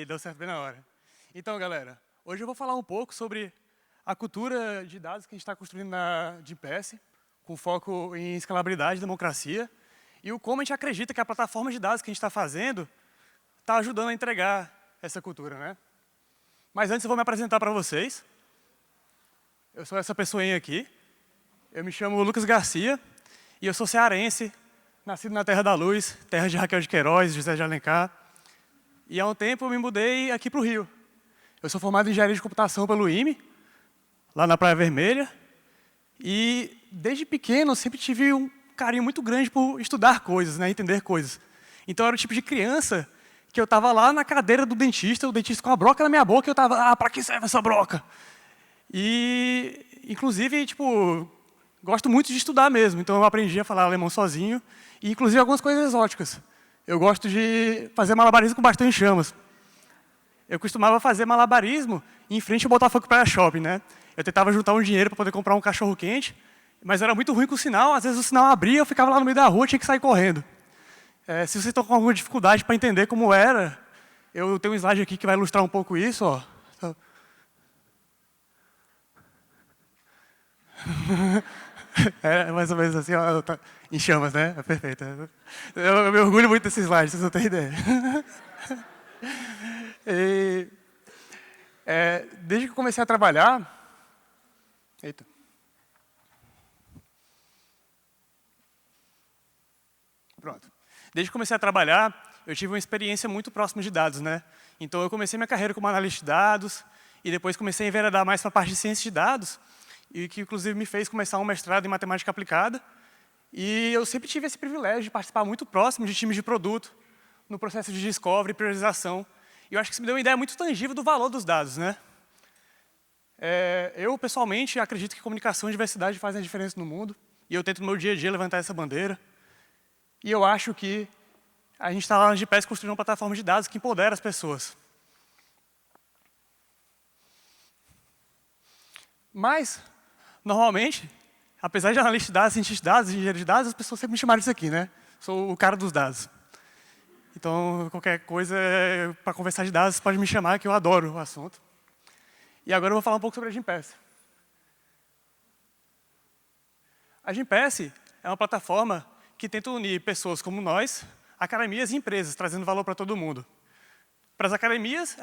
Aí, deu certo bem na hora. Então, galera, hoje eu vou falar um pouco sobre a cultura de dados que a gente está construindo na Gympass, com foco em escalabilidade e democracia, e o como a gente acredita que a plataforma de dados que a gente está fazendo está ajudando a entregar essa cultura, né? Mas antes eu vou me apresentar para vocês. Eu sou essa pessoinha aqui. Eu me chamo Lucas Garcia e eu sou cearense, nascido na Terra da Luz, terra de Raquel de Queiroz, José de Alencar. E há um tempo eu me mudei aqui para o Rio. Eu sou formado em engenharia de computação pelo IME, lá na Praia Vermelha. E desde pequeno eu sempre tive um carinho muito grande por estudar coisas, né, entender coisas. Então eu era o tipo de criança que eu estava lá na cadeira do dentista, o dentista com a broca na minha boca, e eu estava, para que serve essa broca? E, inclusive, tipo, gosto muito de estudar mesmo, então eu aprendi a falar alemão sozinho, e inclusive algumas coisas exóticas. Eu gosto de fazer malabarismo com bastante chamas. Eu costumava fazer malabarismo em frente ao Botafogo Praia Shopping, né? Eu tentava juntar um dinheiro para poder comprar um cachorro-quente, mas era muito ruim com o sinal, às vezes o sinal abria, eu ficava lá no meio da rua, tinha que sair correndo. Se vocês estão com alguma dificuldade para entender como era, eu tenho um slide aqui que vai ilustrar um pouco isso, ó. É mais ou menos assim, ó, em chamas, né? É perfeito. Eu me orgulho muito desse slide, vocês não têm ideia. E, desde que eu comecei a trabalhar... Eita. Pronto. Desde que comecei a trabalhar, eu tive uma experiência muito próxima de dados, né? Então, eu comecei minha carreira como analista de dados, e depois comecei a enveredar mais para a parte de ciência de dados, e que, inclusive, me fez começar um mestrado em matemática aplicada. E eu sempre tive esse privilégio de participar muito próximo de times de produto, no processo de discovery e priorização. E eu acho que isso me deu uma ideia muito tangível do valor dos dados, né? Eu, pessoalmente, acredito que comunicação e diversidade fazem a diferença no mundo, e eu tento, no meu dia a dia, levantar essa bandeira. E eu acho que a gente está lá na Gympass construindo uma plataforma de dados que empodera as pessoas. Mas, normalmente, apesar de analista de dados, cientista de dados, engenheiro de dados, as pessoas sempre me chamaram disso aqui, né? Sou o cara dos dados. Então, qualquer coisa para conversar de dados, pode me chamar, que eu adoro o assunto. E agora eu vou falar um pouco sobre a Gympass. A Gympass é uma plataforma que tenta unir pessoas como nós, academias e empresas, trazendo valor para todo mundo. Para as academias,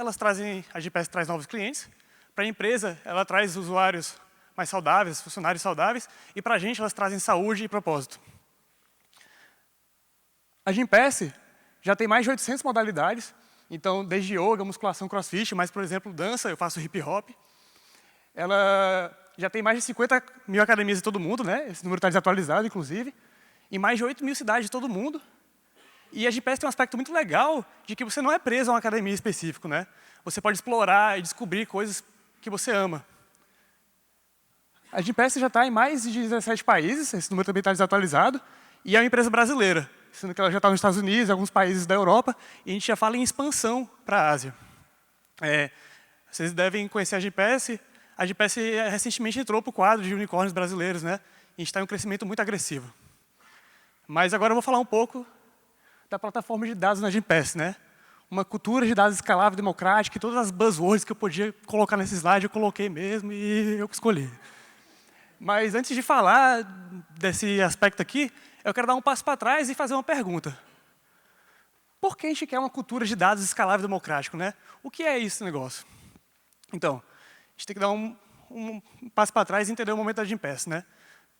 a Gympass traz novos clientes. Para a empresa, ela traz usuários mais saudáveis, funcionários saudáveis. E para a gente, elas trazem saúde e propósito. A Gympass já tem mais de 800 modalidades. Então, desde yoga, musculação, crossfit, mas, por exemplo, dança, eu faço hip hop. Ela já tem mais de 50 mil academias em todo mundo, né? Esse número está desatualizado, inclusive. Em mais de 8 mil cidades de todo o mundo. E a Gympass tem um aspecto muito legal de que você não é preso a uma academia específica, né? Você pode explorar e descobrir coisas que você ama. A Gympass já está em mais de 17 países, esse número também está desatualizado, e é uma empresa brasileira, sendo que ela já está nos Estados Unidos, em alguns países da Europa, e a gente já fala em expansão para a Ásia. Vocês devem conhecer a Gympass. A Gympass recentemente entrou para o quadro de unicórnios brasileiros, né? E a gente está em um crescimento muito agressivo. Mas agora eu vou falar um pouco da plataforma de dados na Gympass, né? Uma cultura de dados escalável, democrática, e todas as buzzwords que eu podia colocar nesse slide, eu coloquei mesmo e eu que escolhi. Mas antes de falar desse aspecto aqui, eu quero dar um passo para trás e fazer uma pergunta. Por que a gente quer uma cultura de dados escalável e democrático, né? O que é esse negócio? Então, a gente tem que dar um passo para trás e entender o momento da Gympass, né?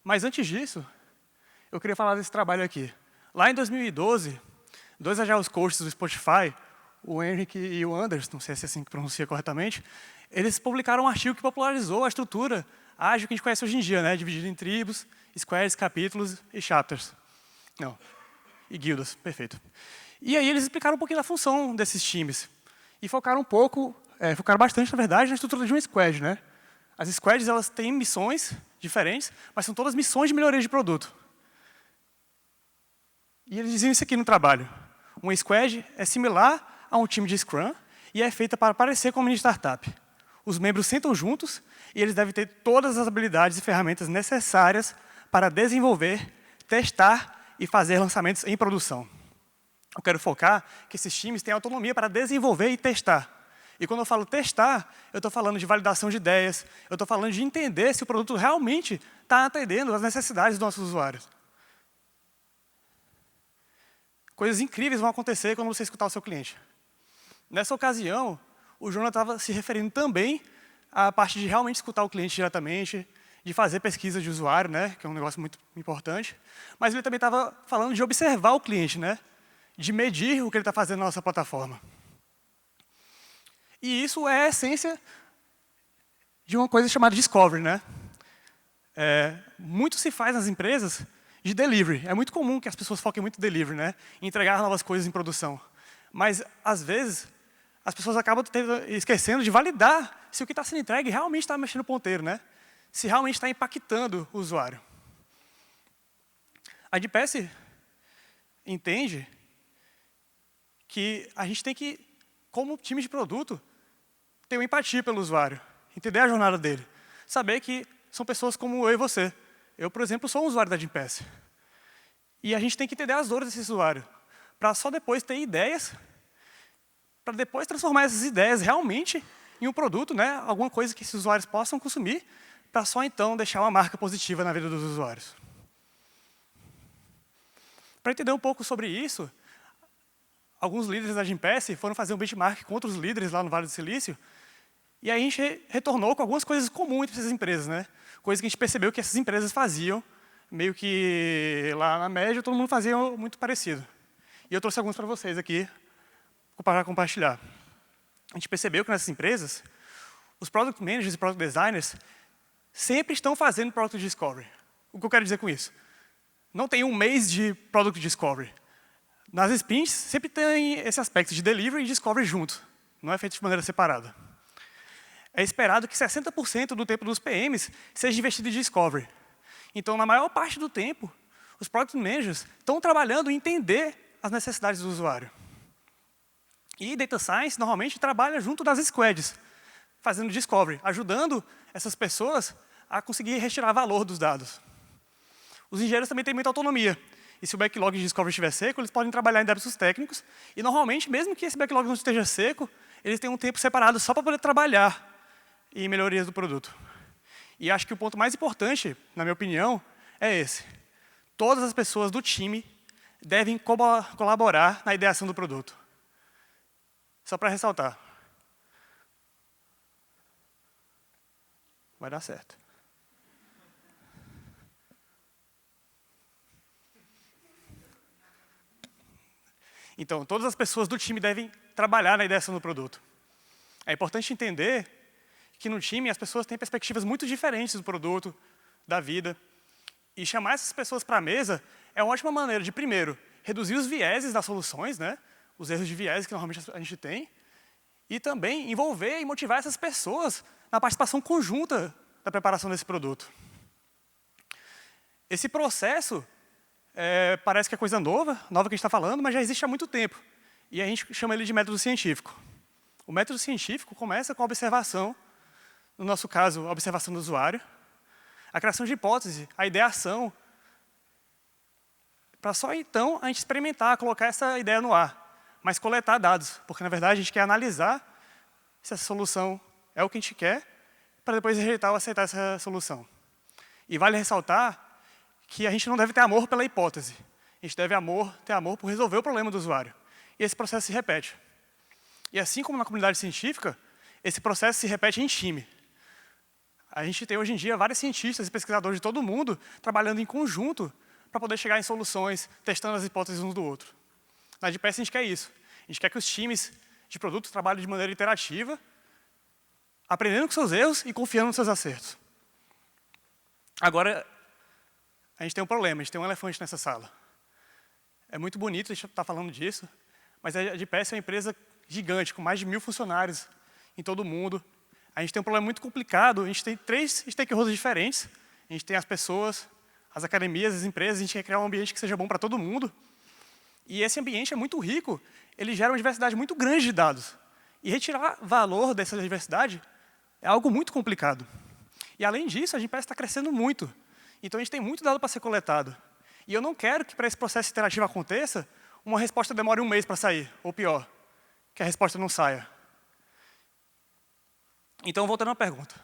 Mas antes disso, eu queria falar desse trabalho aqui. Lá em 2012, dois Agile Coaches do Spotify, o Henrique e o Anders, não sei se é assim que pronuncia corretamente, eles publicaram um artigo que popularizou a estrutura ágil que a gente conhece hoje em dia, né? Dividido em tribos, squads, capítulos e chapters. Não, e guildas, perfeito. E aí eles explicaram um pouquinho da função desses times. E focaram bastante, na verdade, na estrutura de um squad, né? As squads, elas têm missões diferentes, mas são todas missões de melhoria de produto. E eles diziam isso aqui no trabalho. Uma squad é similar a um time de Scrum e é feita para parecer com uma mini startup. Os membros sentam juntos e eles devem ter todas as habilidades e ferramentas necessárias para desenvolver, testar e fazer lançamentos em produção. eu quero focar que esses times tenham autonomia para desenvolver e testar. E quando eu falo testar, eu estou falando de validação de ideias, eu estou falando de entender se o produto realmente está atendendo às necessidades dos nossos usuários. Coisas incríveis vão acontecer quando você escutar o seu cliente. Nessa ocasião, o Jonas estava se referindo também à parte de realmente escutar o cliente diretamente, de fazer pesquisa de usuário, né, que é um negócio muito importante. Mas ele também estava falando de observar o cliente, né, de medir o que ele está fazendo na nossa plataforma. E isso é a essência de uma coisa chamada discovery, né? Muito se faz nas empresas de delivery. É muito comum que as pessoas foquem muito em delivery, né? Em entregar novas coisas em produção. Mas, às vezes, as pessoas acabam esquecendo de validar se o que está sendo entregue realmente está mexendo o ponteiro, né? Se realmente está impactando o usuário. A DPS entende que a gente tem que, como time de produto, ter uma empatia pelo usuário, entender a jornada dele, saber que são pessoas como eu e você. Eu, por exemplo, sou um usuário da Gympass. E a gente tem que entender as dores desse usuário, para só depois ter ideias, para depois transformar essas ideias realmente em um produto, né, alguma coisa que esses usuários possam consumir, para só então deixar uma marca positiva na vida dos usuários. Para entender um pouco sobre isso, alguns líderes da Gympass foram fazer um benchmark com outros líderes lá no Vale do Silício, e aí a gente retornou com algumas coisas comuns entre essas empresas, né? Coisas que a gente percebeu que essas empresas faziam, meio que lá na média todo mundo fazia muito parecido. E eu trouxe alguns para vocês aqui, para compartilhar. A gente percebeu que nessas empresas, os Product Managers e Product Designers sempre estão fazendo Product Discovery. O que eu quero dizer com isso? Não tem um mês de Product Discovery. Nas sprints, sempre tem esse aspecto de Delivery e Discovery junto. Não é feito de maneira separada. É esperado que 60% do tempo dos PMs seja investido em Discovery. Então, na maior parte do tempo, os Product Managers estão trabalhando em entender as necessidades do usuário. E Data Science, normalmente, trabalha junto das squads, fazendo Discovery, ajudando essas pessoas a conseguir retirar valor dos dados. Os engenheiros também têm muita autonomia. E se o backlog de Discovery estiver seco, eles podem trabalhar em débitos técnicos. E, normalmente, mesmo que esse backlog não esteja seco, eles têm um tempo separado só para poder trabalhar em melhorias do produto. E acho que o ponto mais importante, na minha opinião, é esse. Todas as pessoas do time devem colaborar na ideação do produto. Só para ressaltar. Vai dar certo. Então, todas as pessoas do time devem trabalhar na ideação do produto. É importante entender que no time as pessoas têm perspectivas muito diferentes do produto, da vida. E chamar essas pessoas para a mesa é uma ótima maneira de, primeiro, reduzir os vieses das soluções, né? Os erros de viés que normalmente a gente tem, e também envolver e motivar essas pessoas na participação conjunta da preparação desse produto. Esse processo parece que é coisa nova que a gente está falando, mas já existe há muito tempo. E a gente chama ele de método científico. O método científico começa com a observação, no nosso caso, a observação do usuário, a criação de hipótese, a ideação, para só então a gente experimentar, colocar essa ideia no ar, mas coletar dados, porque na verdade a gente quer analisar se essa solução é o que a gente quer, para depois rejeitar ou aceitar essa solução. E vale ressaltar que a gente não deve ter amor pela hipótese, a gente deve ter amor por resolver o problema do usuário. E esse processo se repete. E assim como na comunidade científica, esse processo se repete em time. A gente tem hoje em dia vários cientistas e pesquisadores de todo mundo trabalhando em conjunto para poder chegar em soluções, testando as hipóteses uns do outro. Na Gympass a gente quer isso. A gente quer que os times de produto trabalhem de maneira interativa, aprendendo com seus erros e confiando nos seus acertos. Agora, a gente tem um problema, a gente tem um elefante nessa sala. É muito bonito a gente estar falando disso, mas a Gympass é uma empresa gigante, com mais de 1000 funcionários em todo o mundo. A gente tem um problema muito complicado, a gente tem 3 stakeholders diferentes. A gente tem as pessoas, as academias, as empresas, a gente quer criar um ambiente que seja bom para todo mundo. E esse ambiente é muito rico, ele gera uma diversidade muito grande de dados. E retirar valor dessa diversidade é algo muito complicado. E além disso, a Gympass está crescendo muito. Então a gente tem muito dado para ser coletado. E eu não quero que para esse processo iterativo aconteça, uma resposta demore 1 mês para sair, ou pior, que a resposta não saia. Então, voltando à pergunta.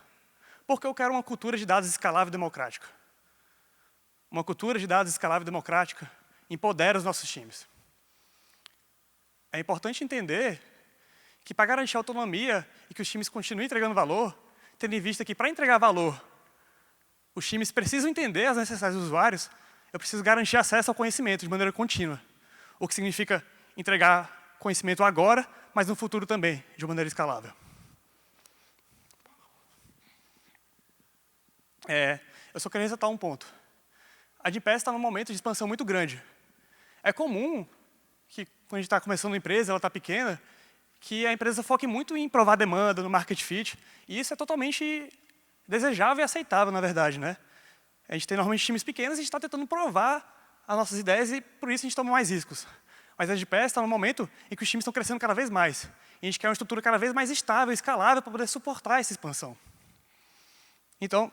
Por que eu quero uma cultura de dados escalável e democrática? Uma cultura de dados escalável e democrática empodera os nossos times. É importante entender que para garantir a autonomia e que os times continuem entregando valor, tendo em vista que para entregar valor, os times precisam entender as necessidades dos usuários, eu preciso garantir acesso ao conhecimento de maneira contínua. O que significa entregar conhecimento agora, mas no futuro também, de maneira escalável. Eu só queria ressaltar um ponto. A Gympass está num momento de expansão muito grande. É comum que, quando a gente está começando uma empresa, ela está pequena, que a empresa foque muito em provar demanda, no market fit, e isso é totalmente desejável e aceitável, na verdade, né? A gente tem normalmente times pequenos e a gente está tentando provar as nossas ideias e, por isso, a gente toma mais riscos. Mas a Gympass está num momento em que os times estão crescendo cada vez mais. E a gente quer uma estrutura cada vez mais estável, escalável, para poder suportar essa expansão. Então,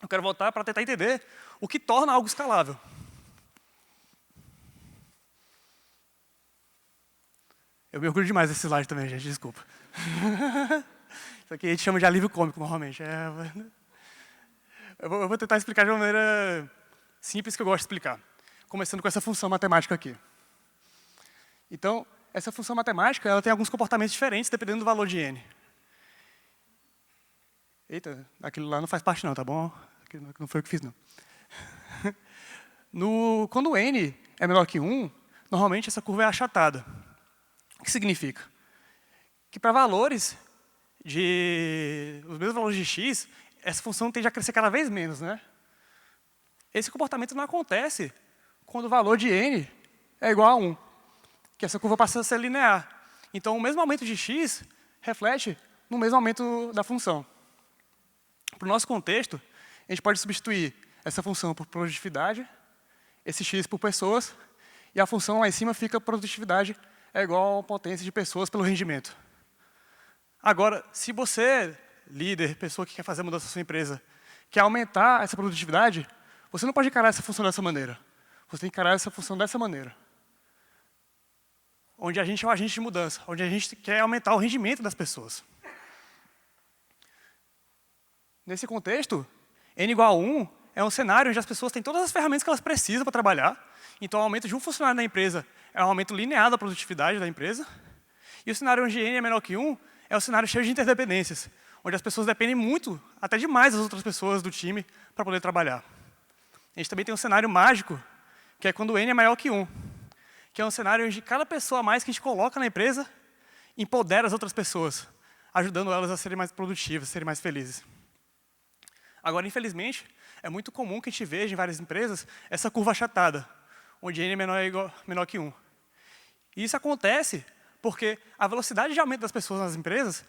eu quero voltar para tentar entender o que torna algo escalável. Eu me orgulho demais desse slide também, gente, desculpa. Isso aqui a gente chama de alívio cômico, normalmente. Eu vou tentar explicar de uma maneira simples que eu gosto de explicar. Começando com essa função matemática aqui. Então, essa função matemática ela tem alguns comportamentos diferentes dependendo do valor de n. Eita, aquilo lá não faz parte não, tá bom? Aquilo não foi eu que fiz, não. Quando n é menor que 1, normalmente essa curva é achatada. O que significa? Que para valores os mesmos valores de x, essa função tende a crescer cada vez menos, né? Esse comportamento não acontece quando o valor de n é igual a 1, que essa curva passa a ser linear. Então, o mesmo aumento de x reflete no mesmo aumento da função. Para o nosso contexto, a gente pode substituir essa função por produtividade, esse x por pessoas, e a função lá em cima fica produtividade é igual a potência de pessoas pelo rendimento. Agora, se você, líder, pessoa que quer fazer a mudança na sua empresa, quer aumentar essa produtividade, você não pode encarar essa função dessa maneira. Você tem que encarar essa função dessa maneira. Onde a gente é o agente de mudança, onde a gente quer aumentar o rendimento das pessoas. Nesse contexto, n igual a 1 é um cenário onde as pessoas têm todas as ferramentas que elas precisam para trabalhar. Então, o aumento de um funcionário na empresa é um aumento linear da produtividade da empresa. E o cenário onde n é menor que 1 é um cenário cheio de interdependências, onde as pessoas dependem muito, até demais, das outras pessoas do time para poder trabalhar. A gente também tem um cenário mágico, que é quando n é maior que 1, que é um cenário onde cada pessoa a mais que a gente coloca na empresa empodera as outras pessoas, ajudando elas a serem mais produtivas, a serem mais felizes. Agora, infelizmente, é muito comum que a gente veja em várias empresas essa curva achatada, onde n é menor que 1. E isso acontece porque a velocidade de aumento das pessoas nas empresas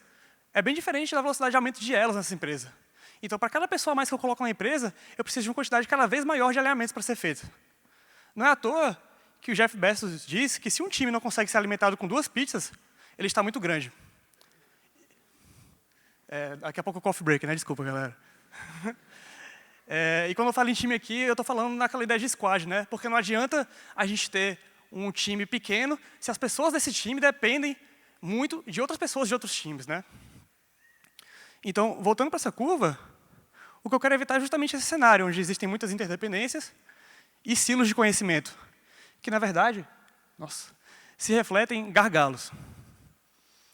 é bem diferente da velocidade de aumento de elas nessa empresa. Então, para cada pessoa a mais que eu coloco na empresa, eu preciso de uma quantidade cada vez maior de alinhamentos para ser feita. Não é à toa que o Jeff Bezos diz que se um time não consegue ser alimentado com 2 pizzas, ele está muito grande. Daqui a pouco o coffee break, né? Desculpa, galera. E quando eu falo em time aqui, eu estou falando naquela ideia de squad, né? Porque não adianta a gente ter um time pequeno se as pessoas desse time dependem muito de outras pessoas de outros times, né? Então, voltando para essa curva, o que eu quero evitar é justamente esse cenário, onde existem muitas interdependências e silos de conhecimento, que, na verdade, se refletem em gargalos.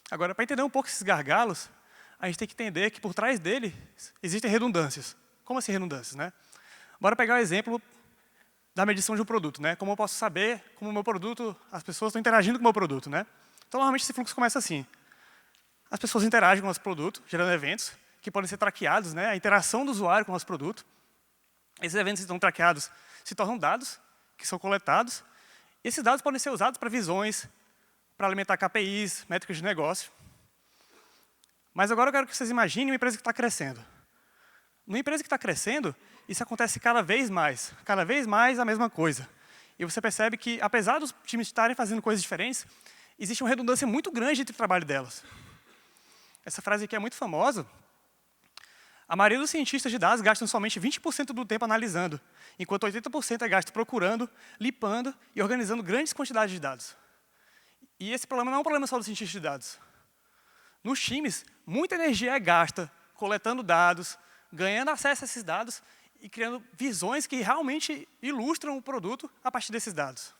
Agora, para entender um pouco esses gargalos, a gente tem que entender que por trás dele existem redundâncias. Como assim redundâncias, né? Bora pegar o exemplo da medição de um produto, né? Como eu posso saber como o meu produto, as pessoas estão interagindo com o meu produto, né? Então, normalmente, esse fluxo começa assim. As pessoas interagem com o nosso produto, gerando eventos, que podem ser traqueados, né? A interação do usuário com o nosso produto. Esses eventos que estão traqueados se tornam dados, que são coletados. E esses dados podem ser usados para visões, para alimentar KPIs, métricas de negócio. Mas agora eu quero que vocês imaginem uma empresa que está crescendo. Numa empresa que está crescendo, isso acontece cada vez mais a mesma coisa. E você percebe que, apesar dos times estarem fazendo coisas diferentes, existe uma redundância muito grande entre o trabalho delas. Essa frase aqui é muito famosa. A maioria dos cientistas de dados gastam somente 20% do tempo analisando, enquanto 80% é gasto procurando, limpando e organizando grandes quantidades de dados. E esse problema não é um problema só dos cientistas de dados. Nos times, muita energia é gasta coletando dados, ganhando acesso a esses dados e criando visões que realmente ilustram o produto a partir desses dados.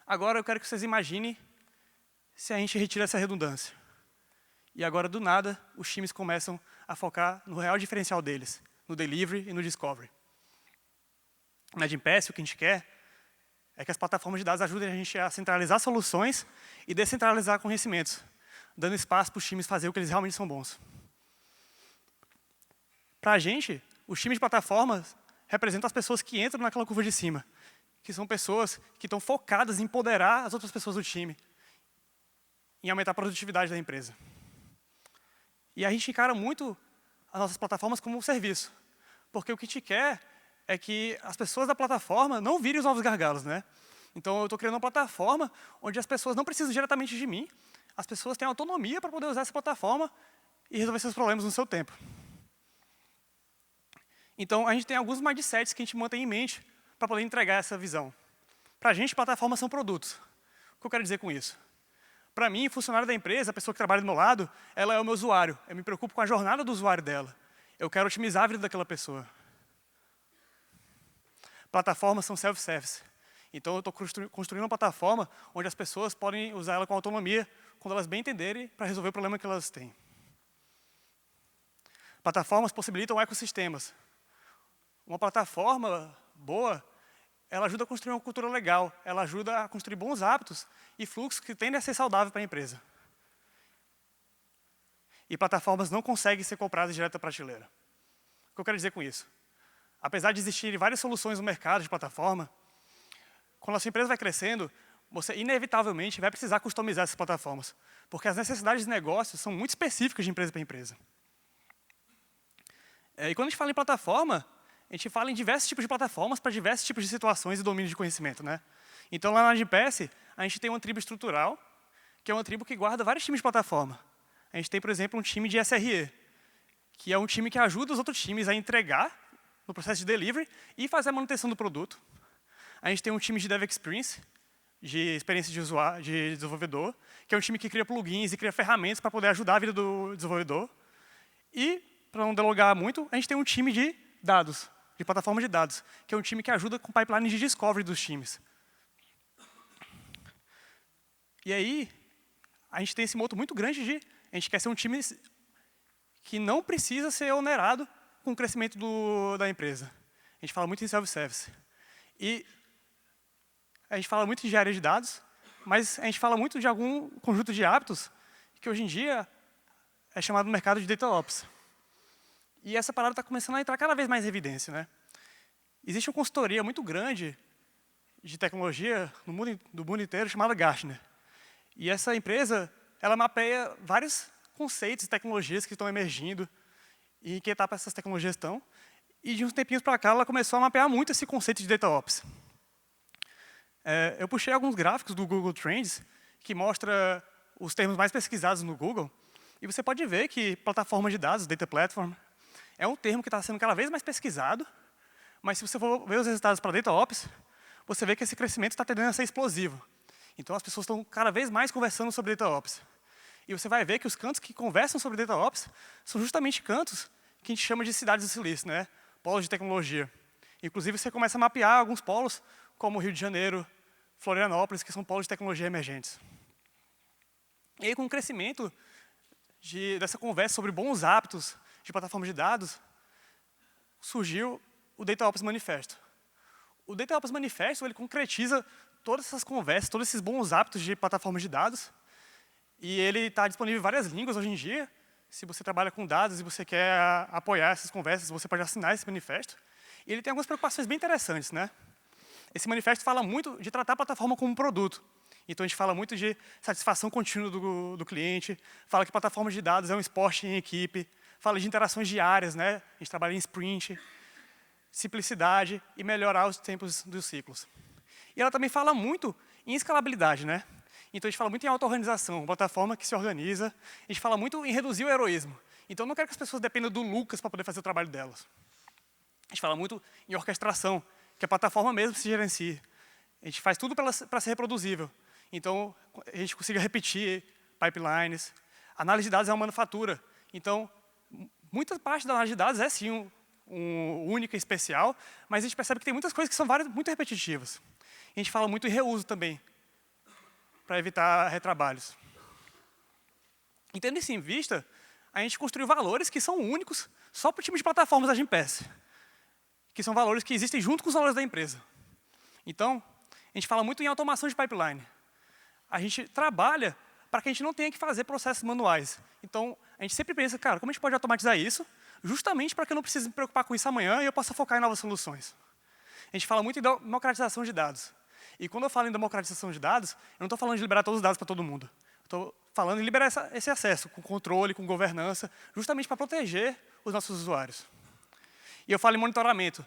Agora eu quero que vocês imaginem se a gente retira essa redundância. E agora, do nada, os times começam a focar no real diferencial deles, no delivery e no discovery. Na Gympass, o que a gente quer é que as plataformas de dados ajudem a gente a centralizar soluções e descentralizar conhecimentos, dando espaço para os times fazer o que eles realmente são bons. Para a gente, os times de plataformas representam as pessoas que entram naquela curva de cima, que são pessoas que estão focadas em empoderar as outras pessoas do time, em aumentar a produtividade da empresa. E a gente encara muito as nossas plataformas como um serviço, porque o que a gente quer é que as pessoas da plataforma não virem os novos gargalos, né? Então, eu estou criando uma plataforma onde as pessoas não precisam diretamente de mim, as pessoas têm autonomia para poder usar essa plataforma e resolver seus problemas no seu tempo. Então, a gente tem alguns mindsets que a gente mantém em mente para poder entregar essa visão. Para a gente, plataformas são produtos. O que eu quero dizer com isso? Para mim, funcionário da empresa, a pessoa que trabalha do meu lado, ela é o meu usuário. Eu me preocupo com a jornada do usuário dela. Eu quero otimizar a vida daquela pessoa. Plataformas são self-service. Então, eu estou construindo uma plataforma onde as pessoas podem usar ela com autonomia, quando elas bem entenderem, para resolver o problema que elas têm. Plataformas possibilitam ecossistemas. Uma plataforma boa, ela ajuda a construir uma cultura legal, ela ajuda a construir bons hábitos e fluxos que tendem a ser saudáveis para a empresa. E plataformas não conseguem ser compradas direto da prateleira. O que eu quero dizer com isso? Apesar de existirem várias soluções no mercado de plataforma, quando a sua empresa vai crescendo, você inevitavelmente vai precisar customizar essas plataformas, porque as necessidades de negócio são muito específicas de empresa para empresa. E quando a gente fala em plataforma, a gente fala em diversos tipos de plataformas para diversos tipos de situações e domínios de conhecimento, né? Então, lá na Gympass, a gente tem uma tribo estrutural, que é uma tribo que guarda vários times de plataforma. A gente tem, por exemplo, um time de SRE, que é um time que ajuda os outros times a entregar no processo de delivery e fazer a manutenção do produto. A gente tem um time de Dev Experience, de experiência de usuário, de desenvolvedor, que é um time que cria plugins e cria ferramentas para poder ajudar a vida do desenvolvedor. E, para não delongar muito, a gente tem um time de dados, de plataforma de dados, que é um time que ajuda com o pipeline de discovery dos times. E aí, a gente tem esse moto muito grande de a gente quer ser um time que não precisa ser onerado com o crescimento da empresa. A gente fala muito em self-service. E a gente fala muito de engenharia de dados, mas a gente fala muito de algum conjunto de hábitos que hoje em dia é chamado no mercado de DataOps. E essa parada está começando a entrar cada vez mais em evidência, né? Existe uma consultoria muito grande de tecnologia do mundo inteiro chamada Gartner. E essa empresa, ela mapeia vários conceitos e tecnologias que estão emergindo e em que etapa essas tecnologias estão. E de uns tempinhos para cá, ela começou a mapear muito esse conceito de DataOps. Eu puxei alguns gráficos do Google Trends que mostra os termos mais pesquisados no Google. E você pode ver que plataforma de dados, Data Platform, é um termo que está sendo cada vez mais pesquisado, mas se você for ver os resultados para DataOps, você vê que esse crescimento está tendendo a ser explosivo. Então, as pessoas estão cada vez mais conversando sobre DataOps. E você vai ver que os cantos que conversam sobre DataOps são justamente cantos que a gente chama de cidades do silício, né? Polos de tecnologia. Inclusive, você começa a mapear alguns polos, como Rio de Janeiro, Florianópolis, que são polos de tecnologia emergentes. E aí, com o crescimento dessa conversa sobre bons hábitos de plataforma de dados, surgiu o DataOps Manifesto. O DataOps Manifesto, ele concretiza todas essas conversas, todos esses bons hábitos de plataformas de dados, e ele está disponível em várias línguas hoje em dia. Se você trabalha com dados e você quer apoiar essas conversas, você pode assinar esse manifesto. E ele tem algumas preocupações bem interessantes, né? Esse manifesto fala muito de tratar a plataforma como um produto. Então, a gente fala muito de satisfação contínua do cliente, fala que plataforma de dados é um esporte em equipe, fala de interações diárias, né? A gente trabalha em sprint, simplicidade e melhorar os tempos dos ciclos. E ela também fala muito em escalabilidade, né? Então, a gente fala muito em auto-organização, uma plataforma que se organiza. A gente fala muito em reduzir o heroísmo. Então, eu não quero que as pessoas dependam do Lucas para poder fazer o trabalho delas. A gente fala muito em orquestração, que a plataforma mesmo se gerencie. A gente faz tudo para ser reproduzível. Então, a gente consiga repetir pipelines. Análise de dados é uma manufatura. Então, muita parte da análise de dados é, sim, única e especial, mas a gente percebe que tem muitas coisas que são muito repetitivas. A gente fala muito em reuso também, para evitar retrabalhos. E tendo isso em vista, a gente construiu valores que são únicos só para o time de plataformas da Gympass, que são valores que existem junto com os valores da empresa. Então, a gente fala muito em automação de pipeline. A gente trabalha para que a gente não tenha que fazer processos manuais. Então, a gente sempre pensa, cara, como a gente pode automatizar isso, justamente para que eu não precise me preocupar com isso amanhã e eu possa focar em novas soluções. A gente fala muito em democratização de dados. E quando eu falo em democratização de dados, eu não estou falando de liberar todos os dados para todo mundo. Estou falando em liberar esse acesso, com controle, com governança, justamente para proteger os nossos usuários. E eu falo em monitoramento.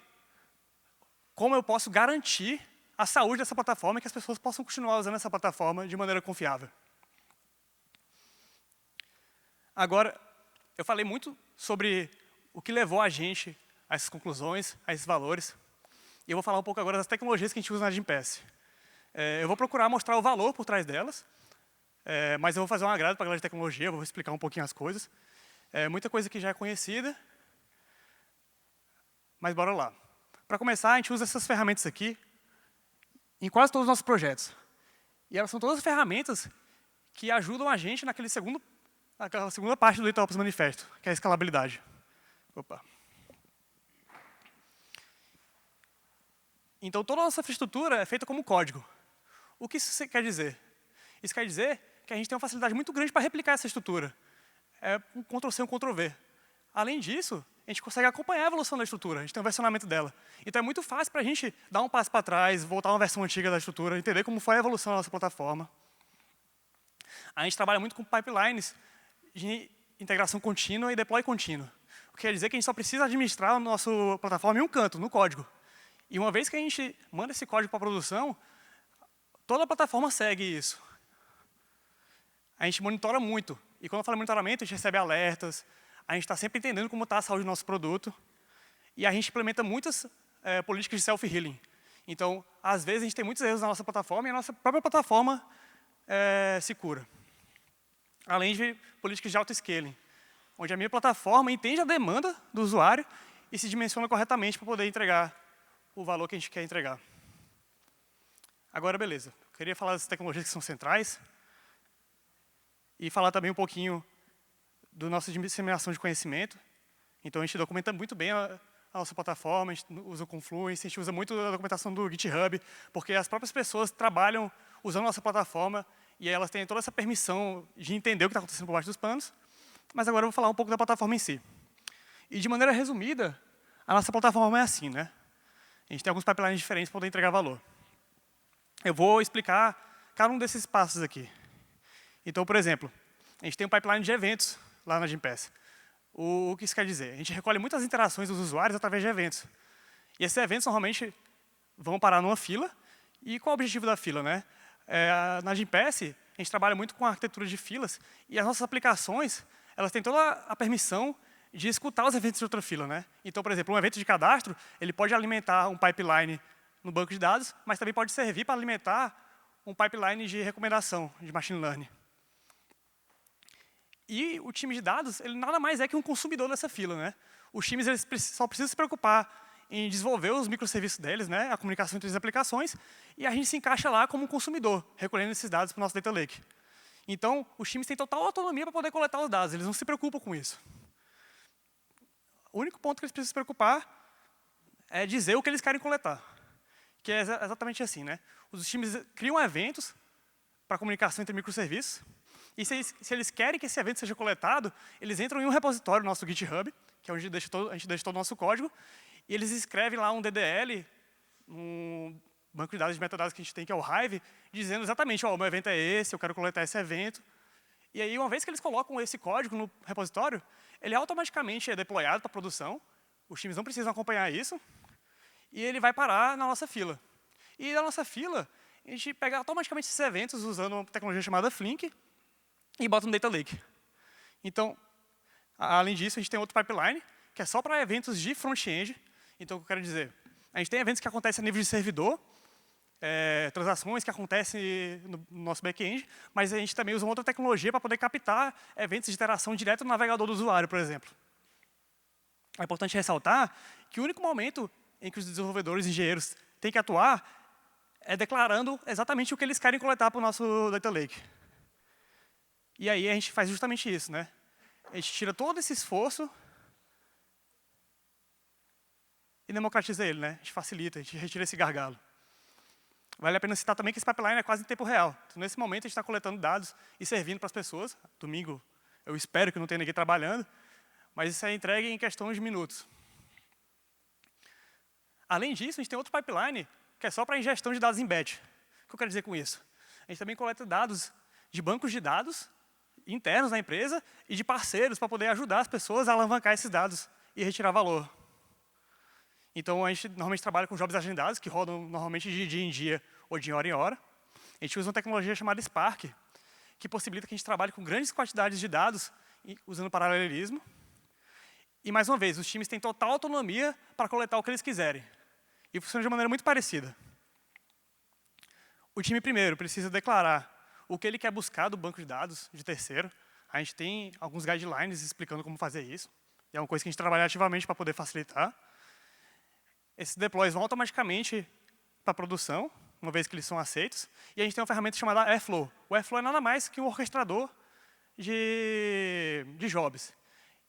Como eu posso garantir a saúde dessa plataforma e que as pessoas possam continuar usando essa plataforma de maneira confiável. Agora, eu falei muito sobre o que levou a gente a essas conclusões, a esses valores. E eu vou falar um pouco agora das tecnologias que a gente usa na Gympass. Eu vou procurar mostrar o valor por trás delas, mas eu vou fazer um agrado para a galera de tecnologia, eu vou explicar um pouquinho as coisas. Muita coisa que já é conhecida, mas bora lá. Para começar, a gente usa essas ferramentas aqui em quase todos os nossos projetos. E elas são todas ferramentas que ajudam a gente naquela segunda parte do DataOps Manifesto, que é a escalabilidade. Opa. Então, toda a nossa infraestrutura é feita como código. O que isso quer dizer? Isso quer dizer que a gente tem uma facilidade muito grande para replicar essa estrutura. É um Ctrl+C, um Ctrl+V. Além disso, a gente consegue acompanhar a evolução da estrutura, a gente tem um versionamento dela. Então, é muito fácil para a gente dar um passo para trás, voltar a uma versão antiga da estrutura, entender como foi a evolução da nossa plataforma. A gente trabalha muito com pipelines de integração contínua e deploy contínuo. O que quer dizer que a gente só precisa administrar a nossa plataforma em um canto, no código. E uma vez que a gente manda esse código para a produção, toda a plataforma segue isso. A gente monitora muito. E quando eu falo monitoramento, a gente recebe alertas, a gente está sempre entendendo como está a saúde do nosso produto. E a gente implementa muitas políticas de self-healing. Então, às vezes, a gente tem muitos erros na nossa plataforma e a nossa própria plataforma se cura. Além de políticas de auto-scaling, onde a minha plataforma entende a demanda do usuário e se dimensiona corretamente para poder entregar o valor que a gente quer entregar. Agora, beleza. Eu queria falar das tecnologias que são centrais e falar também um pouquinho do nosso disseminação de conhecimento. Então, a gente documenta muito bem a nossa plataforma, a gente usa o Confluence, a gente usa muito a documentação do GitHub, porque as próprias pessoas trabalham usando a nossa plataforma e elas têm toda essa permissão de entender o que está acontecendo por baixo dos panos. Mas agora eu vou falar um pouco da plataforma em si. E, de maneira resumida, a nossa plataforma é assim, né? A gente tem alguns pipelines diferentes para poder entregar valor. Eu vou explicar cada um desses passos aqui. Então, por exemplo, a gente tem um pipeline de eventos lá na Gympass. O que isso quer dizer? A gente recolhe muitas interações dos usuários através de eventos. E esses eventos, normalmente, vão parar numa fila. E qual é o objetivo da fila, né? Na Gympass, a gente trabalha muito com a arquitetura de filas. E as nossas aplicações, elas têm toda a permissão de escutar os eventos de outra fila, né? Então, por exemplo, um evento de cadastro, ele pode alimentar um pipeline no banco de dados, mas também pode servir para alimentar um pipeline de recomendação de machine learning. E o time de dados, ele nada mais é que um consumidor dessa fila, né? Os times eles só precisam se preocupar em desenvolver os microserviços deles, né? A comunicação entre as aplicações, e a gente se encaixa lá como um consumidor, recolhendo esses dados para o nosso data lake. Então, os times têm total autonomia para poder coletar os dados, eles não se preocupam com isso. O único ponto que eles precisam se preocupar é dizer o que eles querem coletar. Que é exatamente assim, né? Os times criam eventos para comunicação entre microserviços, e se eles querem que esse evento seja coletado, eles entram em um repositório, nosso GitHub, que é onde a gente deixa todo o nosso código, e eles escrevem lá um DDL, um banco de dados de metadados que a gente tem, que é o Hive, dizendo exatamente, o meu evento é esse, eu quero coletar esse evento. E aí, uma vez que eles colocam esse código no repositório, ele automaticamente é deployado para a produção, os times não precisam acompanhar isso, e ele vai parar na nossa fila. E na nossa fila, a gente pega automaticamente esses eventos usando uma tecnologia chamada Flink e bota no Data Lake. Então, Além disso, a gente tem outro pipeline, que é só para eventos de front-end. Então, o que eu quero dizer? A gente tem eventos que acontecem a nível de servidor, transações que acontecem no nosso back-end, mas a gente também usa uma outra tecnologia para poder captar eventos de interação direto no navegador do usuário, por exemplo. É importante ressaltar que o único momento em que os desenvolvedores e engenheiros têm que atuar é declarando exatamente o que eles querem coletar para o nosso Data Lake. E aí a gente faz justamente isso, né? A gente tira todo esse esforço e democratiza ele, né? A gente facilita, a gente retira esse gargalo. Vale a pena citar também que esse pipeline é quase em tempo real. Então, nesse momento, a gente está coletando dados e servindo para as pessoas. Domingo, eu espero que não tenha ninguém trabalhando, mas isso é entregue em questão de minutos. Além disso, a gente tem outro pipeline que é só para ingestão de dados em batch. O que eu quero dizer com isso? A gente também coleta dados de bancos de dados internos da empresa e de parceiros para poder ajudar as pessoas a alavancar esses dados e retirar valor. Então, a gente normalmente trabalha com jobs agendados, que rodam normalmente de dia em dia ou de hora em hora. A gente usa uma tecnologia chamada Spark, que possibilita que a gente trabalhe com grandes quantidades de dados usando paralelismo. E, mais uma vez, os times têm total autonomia para coletar o que eles quiserem. E funciona de maneira muito parecida. O time, primeiro, precisa declarar o que ele quer buscar do banco de dados de terceiro. A gente tem alguns guidelines explicando como fazer isso. E é uma coisa que a gente trabalha ativamente para poder facilitar. Esses deploys vão automaticamente para a produção, uma vez que eles são aceitos. E a gente tem uma ferramenta chamada Airflow. O Airflow é nada mais que um orquestrador de jobs.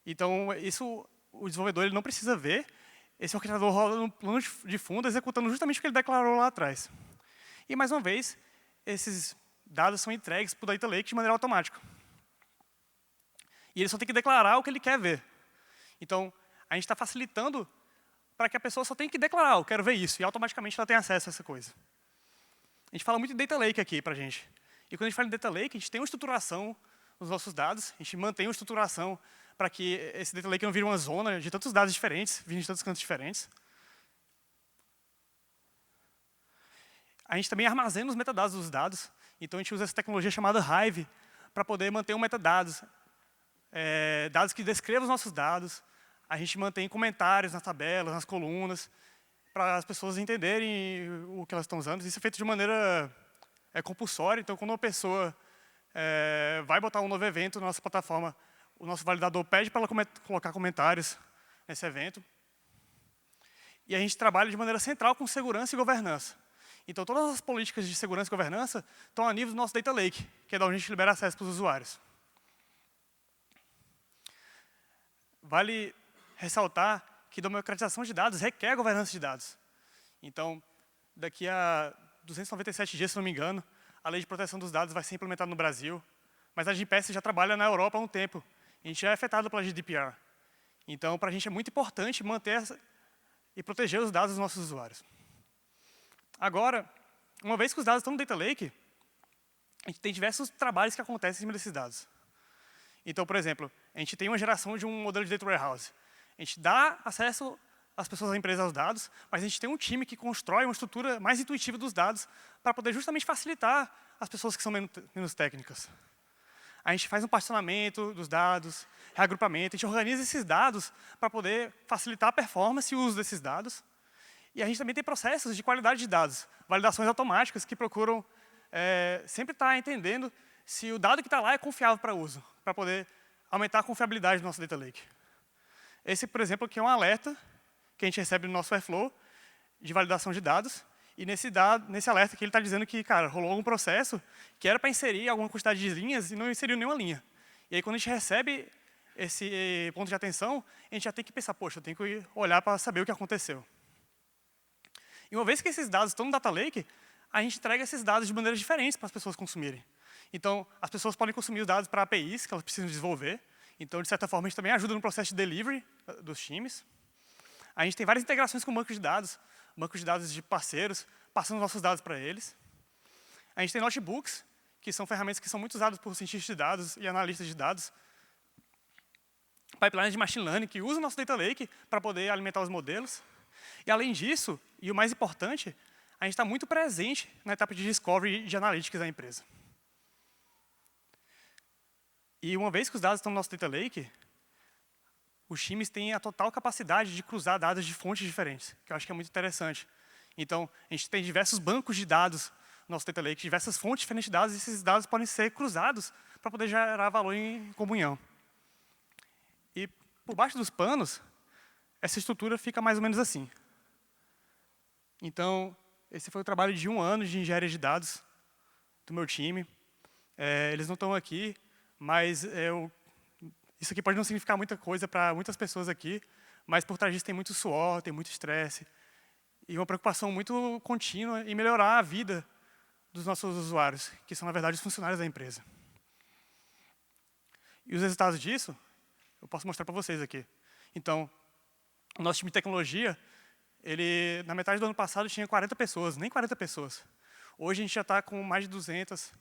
Então, isso o desenvolvedor ele não precisa ver. Esse orquestrador roda no plano de fundo, executando justamente o que ele declarou lá atrás. E, mais uma vez, esses dados são entregues para o Data Lake de maneira automática. E ele só tem que declarar o que ele quer ver. Então, a gente está facilitando para que a pessoa só tenha que declarar, eu quero ver isso, e automaticamente ela tem acesso a essa coisa. A gente fala muito de Data Lake aqui para a gente. E quando a gente fala em Data Lake, a gente tem uma estruturação nos nossos dados, a gente mantém uma estruturação para que esse Data Lake não vire uma zona de tantos dados diferentes, vindo de tantos cantos diferentes. A gente também armazena os metadados dos dados, então a gente usa essa tecnologia chamada Hive para poder manter um metadados, dados que descrevam os nossos dados. A gente mantém comentários nas tabelas, nas colunas, para as pessoas entenderem o que elas estão usando. Isso é feito de maneira compulsória, então quando uma pessoa vai botar um novo evento na nossa plataforma, o nosso validador pede para ela colocar comentários nesse evento. E a gente trabalha de maneira central com segurança e governança. Então todas as políticas de segurança e governança estão a nível do nosso Data Lake, que é da onde a gente libera acesso para os usuários. Vale ressaltar que democratização de dados requer governança de dados. Então, daqui a 297 dias, se não me engano, a lei de proteção dos dados vai ser implementada no Brasil, mas a GPS já trabalha na Europa há um tempo. A gente já é afetado pela GDPR. Então, para a gente é muito importante manter e proteger os dados dos nossos usuários. Agora, uma vez que os dados estão no Data Lake, a gente tem diversos trabalhos que acontecem em cima desses dados. Então, por exemplo, a gente tem uma geração de um modelo de Data Warehouse. A gente dá acesso às pessoas da empresa aos dados, mas a gente tem um time que constrói uma estrutura mais intuitiva dos dados para poder justamente facilitar as pessoas que são menos técnicas. A gente faz um particionamento dos dados, reagrupamento, a gente organiza esses dados para poder facilitar a performance e o uso desses dados. E a gente também tem processos de qualidade de dados, validações automáticas que procuram sempre estar entendendo se o dado que está lá é confiável para uso, para poder aumentar a confiabilidade do nosso Data Lake. Esse, por exemplo, aqui é um alerta que a gente recebe no nosso Airflow de validação de dados. E nesse alerta aqui ele está dizendo que, cara, rolou algum processo que era para inserir alguma quantidade de linhas e não inseriu nenhuma linha. E aí, quando a gente recebe esse ponto de atenção, a gente já tem que pensar, poxa, eu tenho que olhar para saber o que aconteceu. E uma vez que esses dados estão no Data Lake, a gente entrega esses dados de maneiras diferentes para as pessoas consumirem. Então, as pessoas podem consumir os dados para APIs que elas precisam desenvolver. Então, de certa forma, a gente também ajuda no processo de delivery dos times. A gente tem várias integrações com bancos de dados de parceiros, passando nossos dados para eles. A gente tem notebooks, que são ferramentas que são muito usadas por cientistas de dados e analistas de dados. Pipelines de machine learning, que usam o nosso Data Lake para poder alimentar os modelos. E, além disso, e o mais importante, a gente está muito presente na etapa de discovery e de analytics da empresa. E uma vez que os dados estão no nosso Data Lake, os times têm a total capacidade de cruzar dados de fontes diferentes, que eu acho que é muito interessante. Então, a gente tem diversos bancos de dados no nosso Data Lake, diversas fontes diferentes de dados, e esses dados podem ser cruzados para poder gerar valor em comunhão. E, por baixo dos panos, essa estrutura fica mais ou menos assim. Então, esse foi o trabalho de 1 ano de engenharia de dados do meu time. Eles não estão aqui, mas isso aqui pode não significar muita coisa para muitas pessoas aqui, mas por trás disso tem muito suor, tem muito estresse, e uma preocupação muito contínua em melhorar a vida dos nossos usuários, que são, na verdade, os funcionários da empresa. E os resultados disso, eu posso mostrar para vocês aqui. Então, o nosso time de tecnologia, na metade do ano passado, tinha 40 pessoas, nem 40 pessoas. Hoje, a gente já está com mais de 200,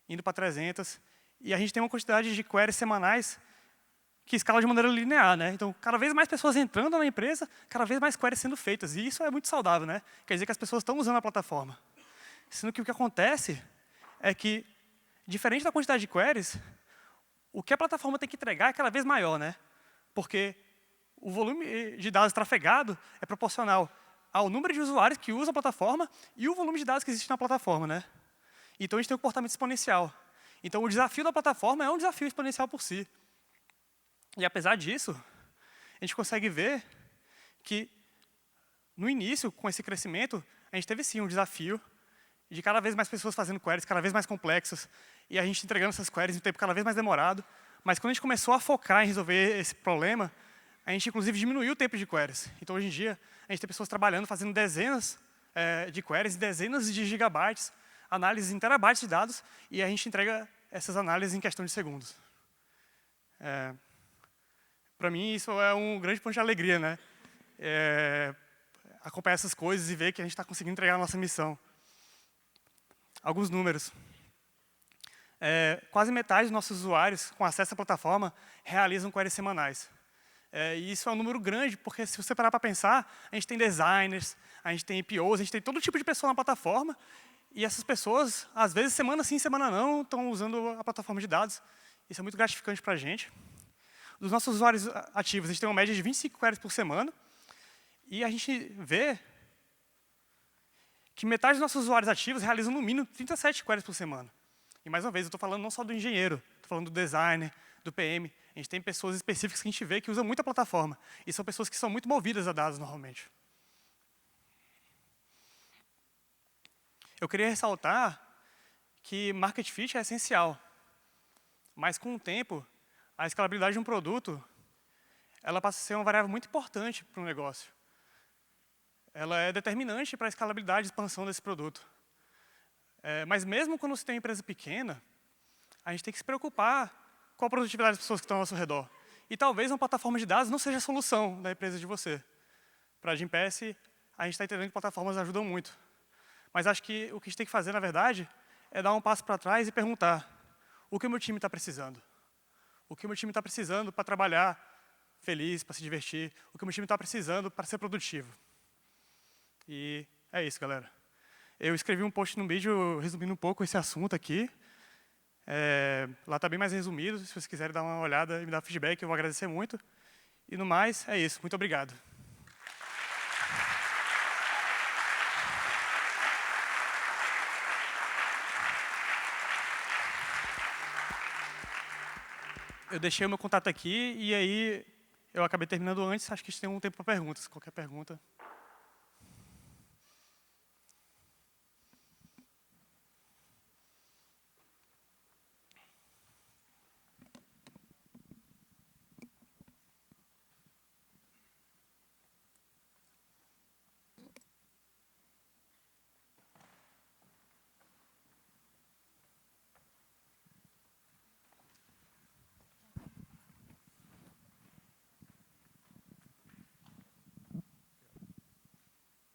indo para 300, e a gente tem uma quantidade de queries semanais que escala de maneira linear, né? Então, cada vez mais pessoas entrando na empresa, cada vez mais queries sendo feitas, e isso é muito saudável, né? Quer dizer que as pessoas estão usando a plataforma. Sendo que o que acontece é que, diferente da quantidade de queries, o que a plataforma tem que entregar é cada vez maior, né? Porque o volume de dados trafegado é proporcional ao número de usuários que usam a plataforma e o volume de dados que existe na plataforma, né? Então, a gente tem um comportamento exponencial. Então, o desafio da plataforma é um desafio exponencial por si. E, apesar disso, a gente consegue ver que, no início, com esse crescimento, a gente teve, sim, um desafio de cada vez mais pessoas fazendo queries cada vez mais complexas, e a gente entregando essas queries em um tempo cada vez mais demorado. Mas, quando a gente começou a focar em resolver esse problema, a gente, inclusive, diminuiu o tempo de queries. Então, hoje em dia, a gente tem pessoas trabalhando, fazendo dezenas de queries, dezenas de gigabytes, análises em terabytes de dados, e a gente entrega essas análises em questão de segundos. Para mim, isso é um grande ponto de alegria, né? Acompanhar essas coisas e ver que a gente está conseguindo entregar a nossa missão. Alguns números. Quase metade dos nossos usuários com acesso à plataforma realizam queries semanais. E isso é um número grande, porque se você parar para pensar, a gente tem designers, a gente tem POs, a gente tem todo tipo de pessoa na plataforma, e essas pessoas, às vezes, semana sim, semana não, estão usando a plataforma de dados. Isso é muito gratificante para a gente. Dos nossos usuários ativos, a gente tem uma média de 25 queries por semana, e a gente vê que metade dos nossos usuários ativos realizam no mínimo 37 queries por semana. E, mais uma vez, eu estou falando não só do engenheiro, estou falando do designer, do PM. A gente tem pessoas específicas que a gente vê que usam muito a plataforma, e são pessoas que são muito movidas a dados, normalmente. Eu queria ressaltar que market fit é essencial, mas, com o tempo, a escalabilidade de um produto, ela passa a ser uma variável muito importante para o negócio. Ela é determinante para a escalabilidade e expansão desse produto. Mas mesmo quando você tem uma empresa pequena, a gente tem que se preocupar com a produtividade das pessoas que estão ao nosso redor. E talvez uma plataforma de dados não seja a solução da empresa de você. Para a Gympass, a gente está entendendo que plataformas ajudam muito. Mas acho que o que a gente tem que fazer, na verdade, é dar um passo para trás e perguntar: o que o meu time está precisando? O que o meu time está precisando para trabalhar feliz, para se divertir? O que o meu time está precisando para ser produtivo? E é isso, galera. Eu escrevi um post no vídeo resumindo um pouco esse assunto aqui. Lá está bem mais resumido. Se vocês quiserem dar uma olhada e me dar feedback, eu vou agradecer muito. E no mais, é isso. Muito obrigado. Eu deixei o meu contato aqui e aí eu acabei terminando antes. Acho que a gente tem um tempo para perguntas. Qualquer pergunta.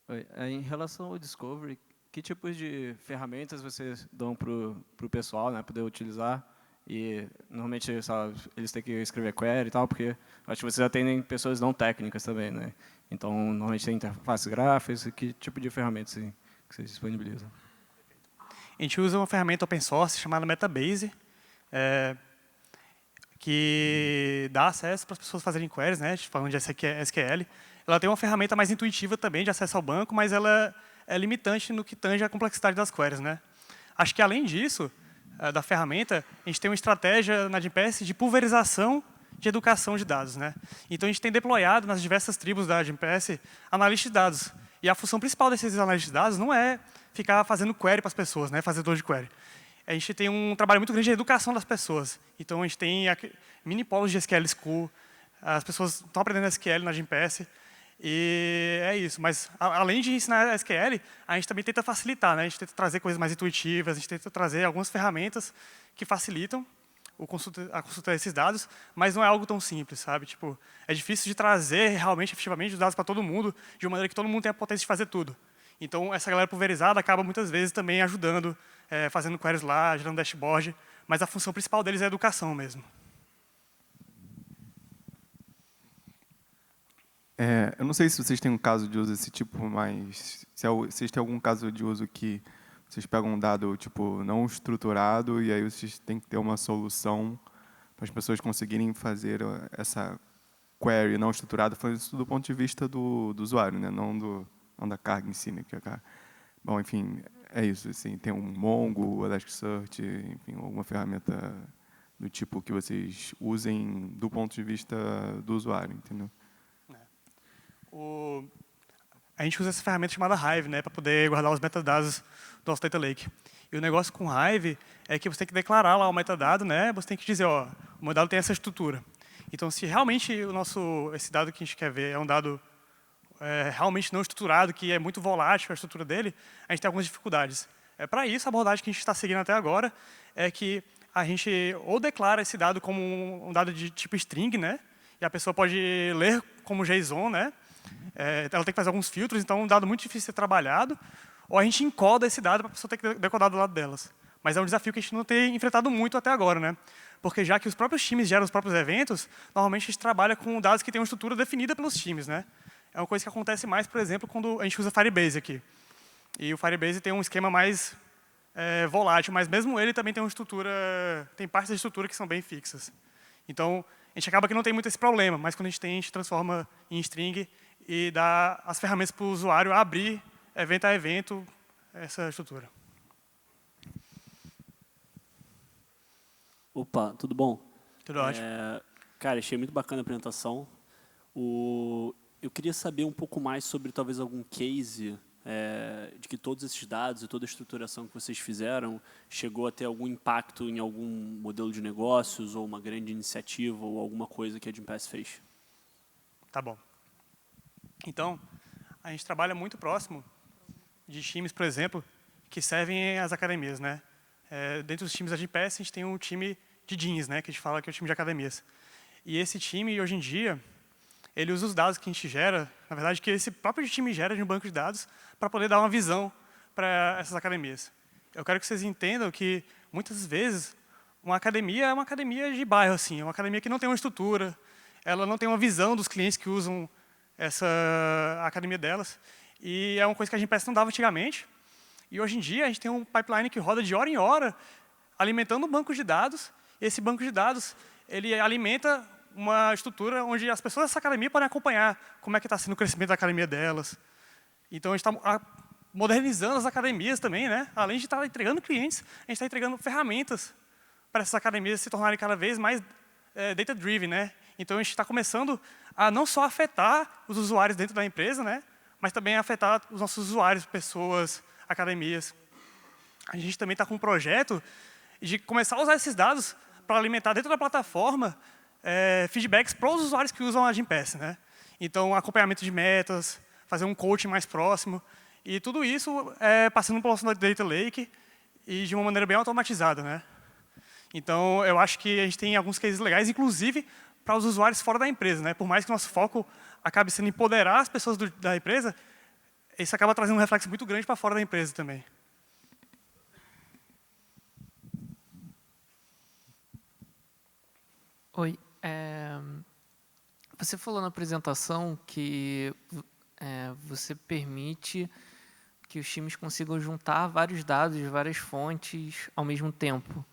Oi. Em relação ao Discovery, que tipos de ferramentas vocês dão para o pessoal, né, poder utilizar? E, normalmente, sabe, eles têm que escrever query e tal, porque acho que vocês atendem pessoas não técnicas também, né? Então, normalmente tem interfaces gráficas. Que tipo de ferramentas assim, que vocês disponibilizam? A gente usa uma ferramenta open source chamada Metabase, que dá acesso para as pessoas fazerem queries, né, falando de SQL. Ela tem uma ferramenta mais intuitiva também de acesso ao banco, mas ela é limitante no que tange a complexidade das queries, né. Acho que, além disso, da ferramenta, a gente tem uma estratégia na Gympass de pulverização de educação de dados, né. Então, a gente tem deployado nas diversas tribos da Gympass analistas de dados. E a função principal desses analistas de dados não é ficar fazendo query para as pessoas, né, fazedor de query. A gente tem um trabalho muito grande de educação das pessoas. Então, a gente tem mini polos de SQL School, as pessoas estão aprendendo SQL na Gympass, e é isso. Mas, além de ensinar SQL, a gente também tenta facilitar, né? A gente tenta trazer coisas mais intuitivas, a gente tenta trazer algumas ferramentas que facilitam a consulta desses dados, mas não é algo tão simples, sabe? Tipo, é difícil de trazer realmente, efetivamente, os dados para todo mundo, de uma maneira que todo mundo tenha a potência de fazer tudo. Então, essa galera pulverizada acaba, muitas vezes, também ajudando, fazendo queries lá, gerando dashboard, mas a função principal deles é a educação mesmo. Eu não sei se vocês têm um caso de uso desse tipo, mas se vocês têm algum caso de uso que vocês pegam um dado tipo não estruturado e aí vocês têm que ter uma solução para as pessoas conseguirem fazer essa query não estruturada, falando isso do ponto de vista do usuário, né? Não da carga em si, né? Bom, enfim, é isso. Assim, tem um Mongo, Elasticsearch, enfim, alguma ferramenta do tipo que vocês usem do ponto de vista do usuário, entendeu? A gente usa essa ferramenta chamada Hive, né, para poder guardar os metadados do nosso Data Lake. E o negócio com Hive é que você tem que declarar lá o metadado, né, você tem que dizer, ó, o meu dado tem essa estrutura. Então, se realmente esse dado que a gente quer ver é um dado realmente não estruturado, que é muito volátil a estrutura dele, a gente tem algumas dificuldades. Para isso, a abordagem que a gente está seguindo até agora é que a gente ou declara esse dado como um dado de tipo string, né, e a pessoa pode ler como JSON, né, ela tem que fazer alguns filtros, então é um dado muito difícil de ser trabalhado, ou a gente encoda esse dado para a pessoa ter que decodar do lado delas. Mas é um desafio que a gente não tem enfrentado muito até agora, né? Porque já que os próprios times geram os próprios eventos, normalmente a gente trabalha com dados que têm uma estrutura definida pelos times, né? É uma coisa que acontece mais, por exemplo, quando a gente usa Firebase aqui. E o Firebase tem um esquema mais volátil, mas mesmo ele também tem uma estrutura, tem partes da estrutura que são bem fixas. Então, a gente acaba que não tem muito esse problema, mas quando a gente transforma em string e dá as ferramentas para o usuário abrir, evento a evento, essa estrutura. Opa, tudo bom? Tudo ótimo. Cara, achei muito bacana a apresentação. Eu queria saber um pouco mais sobre talvez algum case de que todos esses dados e toda a estruturação que vocês fizeram chegou a ter algum impacto em algum modelo de negócios ou uma grande iniciativa ou alguma coisa que a Gympass fez. Tá bom. Então, a gente trabalha muito próximo de times, por exemplo, que servem as academias, né? Dentro dos times da Gympass, a gente tem um time de jeans, né? Que a gente fala que é o time de academias. E esse time, hoje em dia, ele usa os dados que a gente gera, na verdade, que esse próprio time gera de um banco de dados, para poder dar uma visão para essas academias. Eu quero que vocês entendam que, muitas vezes, uma academia é uma academia de bairro, assim, é uma academia que não tem uma estrutura, ela não tem uma visão dos clientes que usam essa academia delas. E é uma coisa que a Gympass não dava antigamente. E hoje em dia a gente tem um pipeline que roda de hora em hora, alimentando um banco de dados. E esse banco de dados ele alimenta uma estrutura onde as pessoas dessa academia podem acompanhar como é que está sendo o crescimento da academia delas. Então a gente está modernizando as academias também, né? Além de estar entregando clientes, a gente está entregando ferramentas para essas academias se tornarem cada vez mais data-driven, né? Então a gente está começando a não só afetar os usuários dentro da empresa, né, mas também afetar os nossos usuários, pessoas, academias. A gente também está com um projeto de começar a usar esses dados para alimentar dentro da plataforma feedbacks para os usuários que usam a Gympass, né? Então, acompanhamento de metas, fazer um coaching mais próximo, e tudo isso passando pelo nosso Data Lake e de uma maneira bem automatizada, né? Então, eu acho que a gente tem alguns cases legais, inclusive para os usuários fora da empresa, né? Por mais que o nosso foco acabe sendo empoderar as pessoas da empresa, isso acaba trazendo um reflexo muito grande para fora da empresa também. Oi. Você falou na apresentação que você permite que os times consigam juntar vários dados de várias fontes ao mesmo tempo.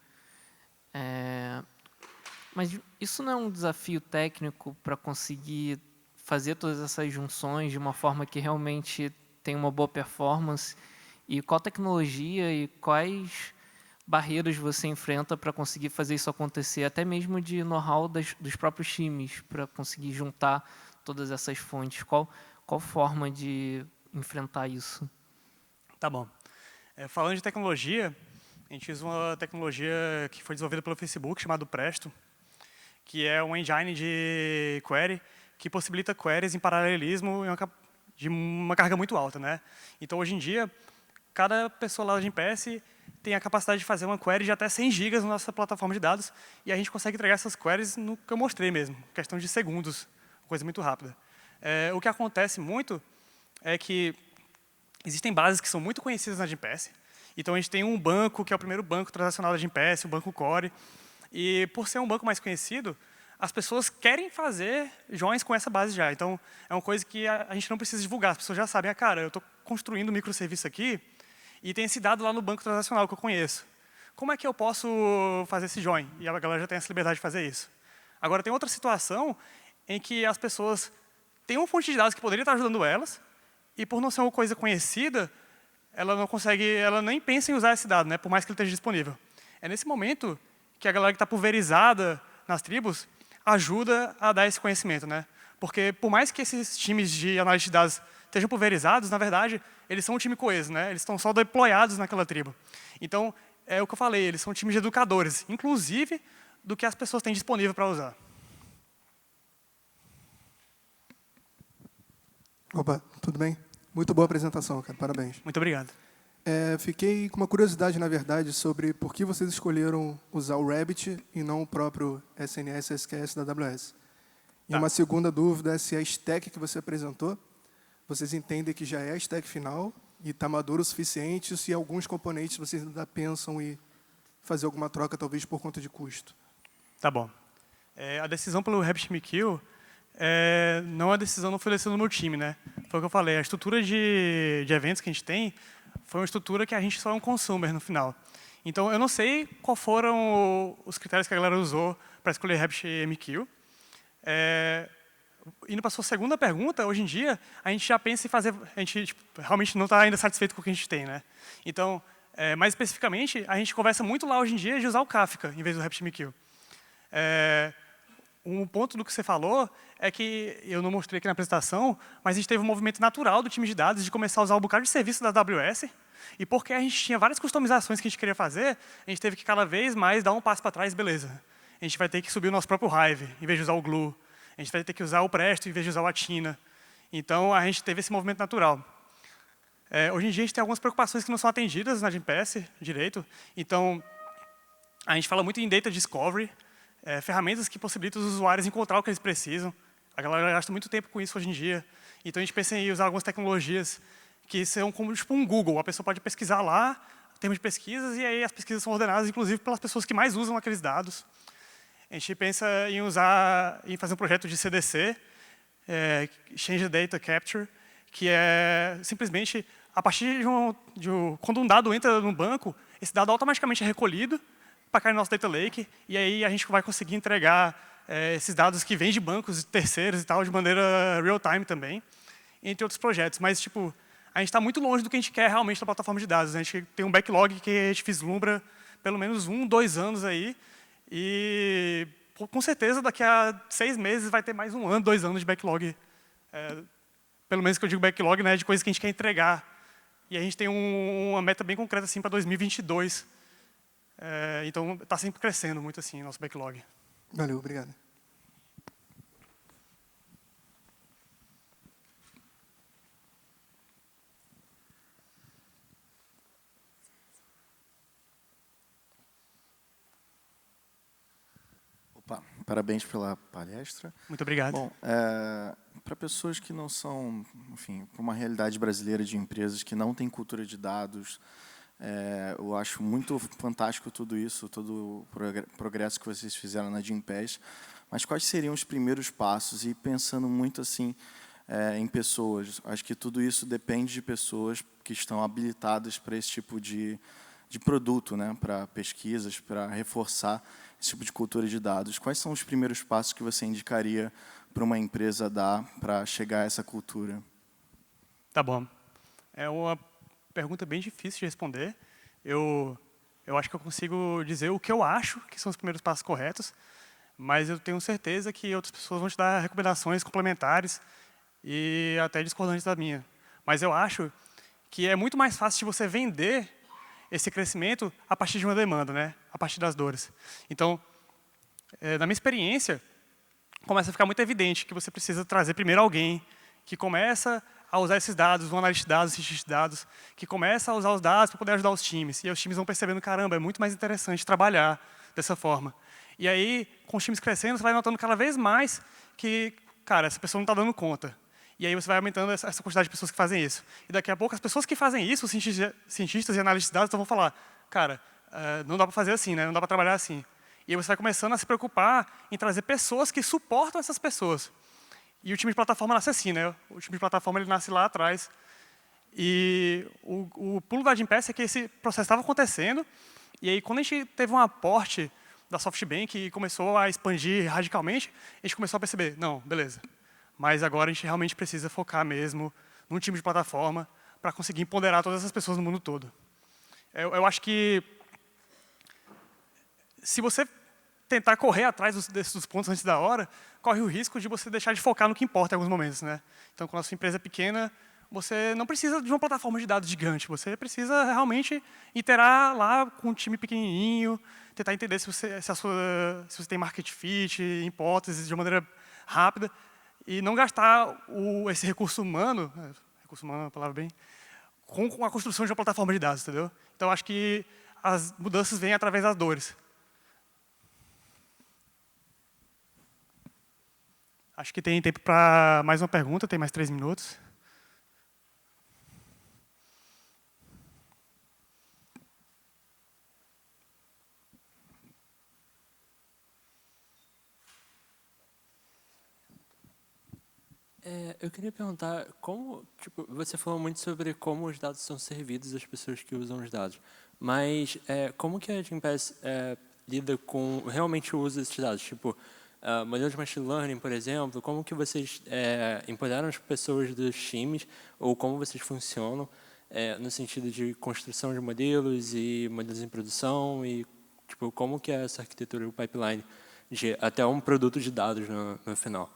Mas isso não é um desafio técnico para conseguir fazer todas essas junções de uma forma que realmente tem uma boa performance? E qual tecnologia e quais barreiras você enfrenta para conseguir fazer isso acontecer, até mesmo de know-how dos próprios times, para conseguir juntar todas essas fontes? Qual forma de enfrentar isso? Tá bom. Falando de tecnologia, a gente usa uma tecnologia que foi desenvolvida pelo Facebook, chamada Presto, que é um engine de query que possibilita queries em paralelismo de uma carga muito alta, né? Então, hoje em dia, cada pessoa lá da Gympass tem a capacidade de fazer uma query de até 100 gigas na nossa plataforma de dados, e a gente consegue entregar essas queries no que eu mostrei mesmo, questão de segundos, coisa muito rápida. O que acontece muito é que existem bases que são muito conhecidas na Gympass. Então, a gente tem um banco, que é o primeiro banco transacional da Gympass, o Banco Core, e por ser um banco mais conhecido, as pessoas querem fazer joins com essa base já. Então, é uma coisa que a gente não precisa divulgar. As pessoas já sabem, cara, eu estou construindo um microserviço aqui e tem esse dado lá no banco transacional que eu conheço. Como é que eu posso fazer esse join? E a galera já tem essa liberdade de fazer isso. Agora, tem outra situação em que as pessoas têm uma fonte de dados que poderia estar ajudando elas e, por não ser uma coisa conhecida, ela não consegue, ela nem pensa em usar esse dado, né, por mais que ele esteja disponível. É nesse momento que a galera que está pulverizada nas tribos ajuda a dar esse conhecimento, né? Porque por mais que esses times de análise de dados estejam pulverizados, na verdade, eles são um time coeso, né? Eles estão só deployados naquela tribo. Então, é o que eu falei, eles são times de educadores, inclusive do que as pessoas têm disponível para usar. Opa, tudo bem? Muito boa apresentação, cara. Parabéns. Muito obrigado. Fiquei com uma curiosidade, na verdade, sobre por que vocês escolheram usar o Rabbit e não o próprio SNS SQS da AWS. E uma segunda dúvida é se a stack que você apresentou, vocês entendem que já é a stack final e está maduro o suficiente, se alguns componentes vocês ainda pensam em fazer alguma troca, talvez por conta de custo. Tá bom. A decisão pelo RabbitMQ não foi decisão do meu time, né? Foi o que eu falei, a estrutura de eventos que a gente tem foi uma estrutura que a gente só é um consumer no final. Então, eu não sei qual foram os critérios que a galera usou para escolher RabbitMQ. Indo para a sua segunda pergunta, hoje em dia, a gente já pensa em fazer... A gente realmente não está ainda satisfeito com o que a gente tem, né? Então, mais especificamente, a gente conversa muito lá hoje em dia de usar o Kafka em vez do RabbitMQ. Um ponto do que você falou é que, eu não mostrei aqui na apresentação, mas a gente teve um movimento natural do time de dados de começar a usar um bocado de serviço da AWS, e porque a gente tinha várias customizações que a gente queria fazer, a gente teve que cada vez mais dar um passo para trás, beleza. A gente vai ter que subir o nosso próprio Hive, em vez de usar o Glue. A gente vai ter que usar o Presto, em vez de usar o Athena. Então, a gente teve esse movimento natural. Hoje em dia, a gente tem algumas preocupações que não são atendidas na Gympass direito. Então, a gente fala muito em Data Discovery, ferramentas que possibilitam os usuários encontrar o que eles precisam. A galera gasta muito tempo com isso hoje em dia. Então, a gente pensa em usar algumas tecnologias que são como tipo um Google. A pessoa pode pesquisar lá, termos de pesquisas, e aí as pesquisas são ordenadas, inclusive, pelas pessoas que mais usam aqueles dados. A gente pensa em fazer um projeto de CDC, Change Data Capture, que é simplesmente, a partir quando um dado entra no banco, esse dado automaticamente é recolhido para cair no nosso Data Lake, e aí a gente vai conseguir entregar esses dados que vêm de bancos terceiros e tal, de maneira real-time também, entre outros projetos. Mas, tipo, a gente está muito longe do que a gente quer realmente na plataforma de dados. A gente tem um backlog que a gente vislumbra pelo menos 1, 2 anos aí, e com certeza daqui a 6 meses vai ter mais 1 ano, 2 anos de backlog. Pelo menos que eu digo backlog, né, de coisas que a gente quer entregar. E a gente tem uma meta bem concreta assim, para 2022. Então, está sempre crescendo muito assim, nosso backlog. Valeu, obrigado. Opa, parabéns pela palestra. Muito obrigado. Bom, para pessoas que não são, enfim, para uma realidade brasileira de empresas que não têm cultura de dados, eu acho muito fantástico tudo isso, todo o progresso que vocês fizeram na Gympass. Mas quais seriam os primeiros passos? E pensando muito assim em pessoas, acho que tudo isso depende de pessoas que estão habilitadas para esse tipo de produto, né? Para pesquisas, para reforçar esse tipo de cultura de dados, quais são os primeiros passos que você indicaria para uma empresa dar para chegar a essa cultura? Tá bom. É uma pergunta bem difícil de responder. Eu acho que eu consigo dizer o que eu acho que são os primeiros passos corretos, mas eu tenho certeza que outras pessoas vão te dar recomendações complementares e até discordantes da minha. Mas eu acho que é muito mais fácil de você vender esse crescimento a partir de uma demanda, né? A partir das dores. Então, na minha experiência, começa a ficar muito evidente que você precisa trazer primeiro alguém que começa a usar esses dados, um analista de dados, um cientista de dados, que começa a usar os dados para poder ajudar os times. E aí os times vão percebendo, caramba, é muito mais interessante trabalhar dessa forma. E aí, com os times crescendo, você vai notando cada vez mais que, cara, essa pessoa não está dando conta. E aí você vai aumentando essa quantidade de pessoas que fazem isso. E daqui a pouco, as pessoas que fazem isso, os cientistas e analistas de dados, vão falar, cara, não dá para fazer assim, né? Não dá para trabalhar assim. E aí você vai começando a se preocupar em trazer pessoas que suportam essas pessoas. E o time de plataforma nasce assim, né? O time de plataforma ele nasce lá atrás. E o pulo da Gympass é que esse processo estava acontecendo. E aí, quando a gente teve um aporte da SoftBank e começou a expandir radicalmente, a gente começou a perceber, não, beleza. Mas agora a gente realmente precisa focar mesmo num time de plataforma para conseguir empoderar todas essas pessoas no mundo todo. Eu acho que se você tentar correr atrás desses pontos antes da hora, corre o risco de você deixar de focar no que importa em alguns momentos, né? Então, quando a sua empresa é pequena, você não precisa de uma plataforma de dados gigante. Você precisa realmente iterar lá com um time pequenininho, tentar entender se você tem market fit, hipóteses de uma maneira rápida, e não gastar esse recurso humano é uma palavra bem, com a construção de uma plataforma de dados, entendeu? Então, acho que as mudanças vêm através das dores. Acho que tem tempo para mais uma pergunta, tem mais 3 minutos. Eu queria perguntar como, tipo, você falou muito sobre como os dados são servidos às pessoas que usam os dados, mas como que a Gympass lida com realmente o uso desses dados? Tipo, modelos de machine learning, por exemplo, como que vocês empoderam as pessoas dos times, ou como vocês funcionam no sentido de construção de modelos e modelos em produção, e tipo, como que é essa arquitetura do pipeline de até um produto de dados no final?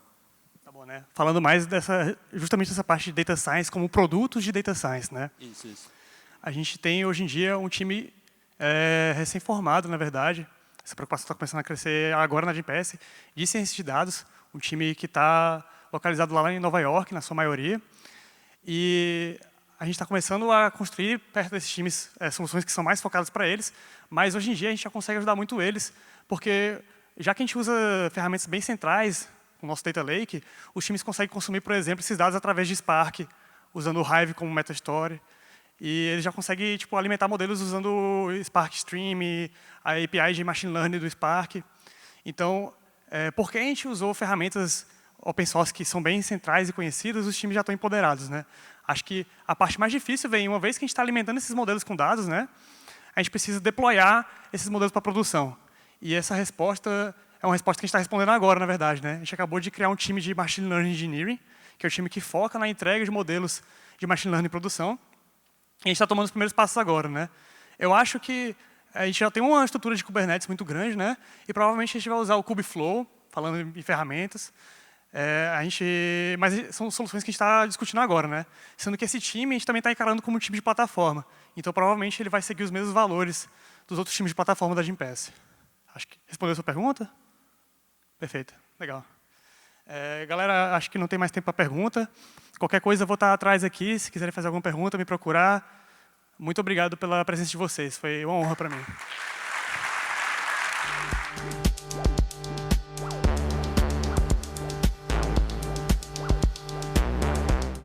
Tá bom, né? Falando mais justamente dessa parte de data science como produtos de data science, né? Isso. A gente tem hoje em dia um time recém-formado, na verdade. Essa preocupação está começando a crescer agora na Gympass, de ciência de dados, um time que está localizado lá em Nova York, na sua maioria. E a gente está começando a construir, perto desses times, soluções que são mais focadas para eles, mas hoje em dia a gente já consegue ajudar muito eles, porque já que a gente usa ferramentas bem centrais, o nosso Data Lake, os times conseguem consumir, por exemplo, esses dados através de Spark, usando o Hive como MetaStory. E eles já conseguem alimentar modelos usando o Spark Stream, a API de Machine Learning do Spark. Então, porque a gente usou ferramentas open source que são bem centrais e conhecidas, os times já estão empoderados, né? Acho que a parte mais difícil vem, uma vez que a gente está alimentando esses modelos com dados, né? A gente precisa deployar esses modelos para produção. E essa resposta é uma resposta que a gente está respondendo agora, na verdade, né? A gente acabou de criar um time de Machine Learning Engineering, que é o time que foca na entrega de modelos de Machine Learning em produção. E a gente está tomando os primeiros passos agora, né? Eu acho que a gente já tem uma estrutura de Kubernetes muito grande, né? E provavelmente a gente vai usar o Kubeflow, falando em ferramentas. Mas são soluções que a gente está discutindo agora, né? Sendo que esse time a gente também está encarando como um time de plataforma. Então, provavelmente, ele vai seguir os mesmos valores dos outros times de plataforma da Gympass. Acho que respondeu a sua pergunta? Perfeito, legal. Galera, acho que não tem mais tempo para pergunta. Qualquer coisa, eu vou estar atrás aqui. Se quiserem fazer alguma pergunta, me procurar. Muito obrigado pela presença de vocês. Foi uma honra para mim.